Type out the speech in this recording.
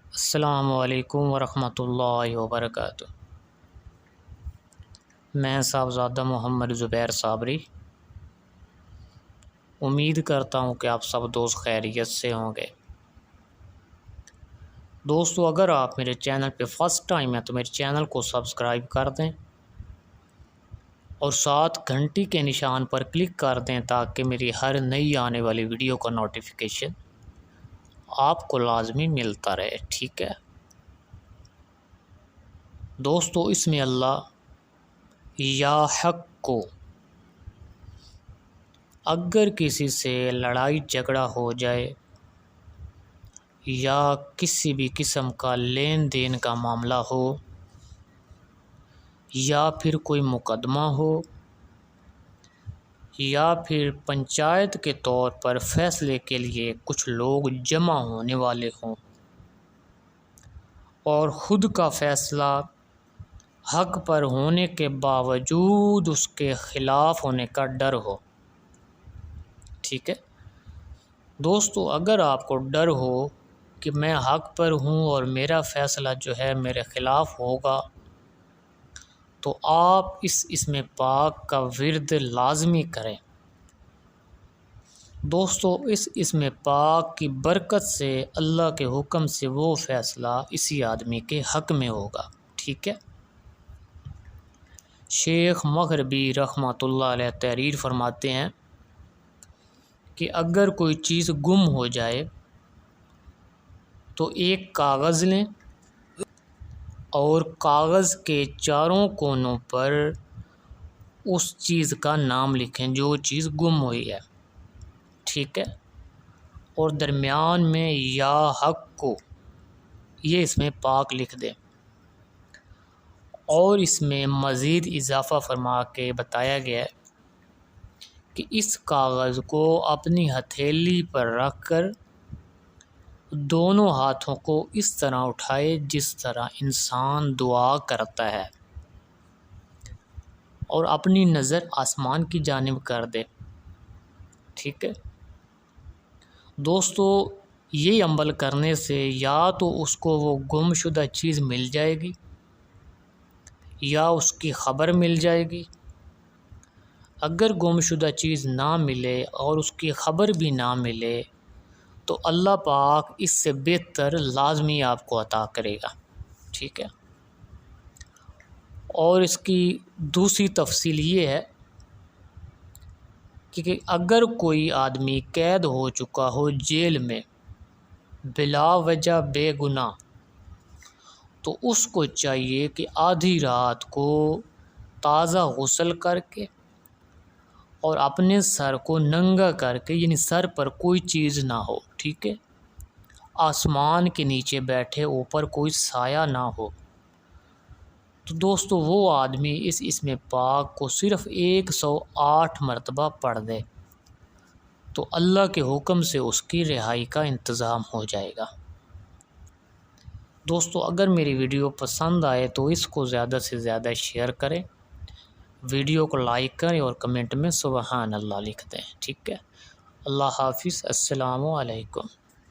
السلام علیکم ورحمۃ اللہ وبرکاتہ۔ میں صاحبزادہ محمد زبیر صابری امید کرتا ہوں کہ آپ سب دوست خیریت سے ہوں گے۔ دوستو، اگر آپ میرے چینل پہ فرسٹ ٹائم ہیں تو میرے چینل کو سبسکرائب کر دیں اور ساتھ گھنٹی کے نشان پر کلک کر دیں تاکہ میری ہر نئی آنے والی ویڈیو کا نوٹیفیکیشن آپ کو لازمی ملتا رہے، ٹھیک ہے؟ دوستو، اس میں اللہ یا حق کو اگر کسی سے لڑائی جھگڑا ہو جائے یا کسی بھی قسم کا لین دین کا معاملہ ہو یا پھر کوئی مقدمہ ہو یا پھر پنچایت کے طور پر فیصلے کے لیے کچھ لوگ جمع ہونے والے ہوں اور خود کا فیصلہ حق پر ہونے کے باوجود اس کے خلاف ہونے کا ڈر ہو، ٹھیک ہے دوستو؟ اگر آپ کو ڈر ہو کہ میں حق پر ہوں اور میرا فیصلہ جو ہے میرے خلاف ہوگا تو آپ اس اسم پاک کا ورد لازمی کریں۔ دوستو، اس اسم پاک کی برکت سے اللہ کے حکم سے وہ فیصلہ اسی آدمی کے حق میں ہوگا، ٹھیک ہے؟ شیخ مغربی رحمۃ اللہ علیہ تحریر فرماتے ہیں کہ اگر کوئی چیز گم ہو جائے تو ایک کاغذ لیں اور کاغذ کے چاروں کونوں پر اس چیز کا نام لکھیں جو چیز گم ہوئی ہے، ٹھیک ہے؟ اور درمیان میں یا حق کو یہ اسم پاک لکھ دیں اور اس میں مزید اضافہ فرما کے بتایا گیا ہے کہ اس کاغذ کو اپنی ہتھیلی پر رکھ کر دونوں ہاتھوں کو اس طرح اٹھائے جس طرح انسان دعا کرتا ہے اور اپنی نظر آسمان کی جانب کر دے، ٹھیک ہے دوستو؟ یہ عمل کرنے سے یا تو اس کو وہ گم شدہ چیز مل جائے گی یا اس کی خبر مل جائے گی۔ اگر گم شدہ چیز نہ ملے اور اس کی خبر بھی نہ ملے تو اللہ پاک اس سے بہتر لازمی آپ کو عطا کرے گا، ٹھیک ہے؟ اور اس کی دوسری تفصیل یہ ہے کہ اگر کوئی آدمی قید ہو چکا ہو جیل میں بلا وجہ بے گناہ تو اس کو چاہیے کہ آدھی رات کو تازہ غسل کر کے اور اپنے سر کو ننگا کر کے، یعنی سر پر کوئی چیز نہ ہو، ٹھیک ہے، آسمان کے نیچے بیٹھے، اوپر کوئی سایہ نہ ہو، تو دوستو وہ آدمی اس اسم پاک کو صرف 108 مرتبہ پڑھ دے تو اللہ کے حکم سے اس کی رہائی کا انتظام ہو جائے گا۔ دوستو، اگر میری ویڈیو پسند آئے تو اس کو زیادہ سے زیادہ شیئر کریں، ویڈیو کو لائک کریں اور کمنٹ میں سبحان اللہ لکھ دیں، ٹھیک ہے؟ اللہ حافظ، السلام علیکم۔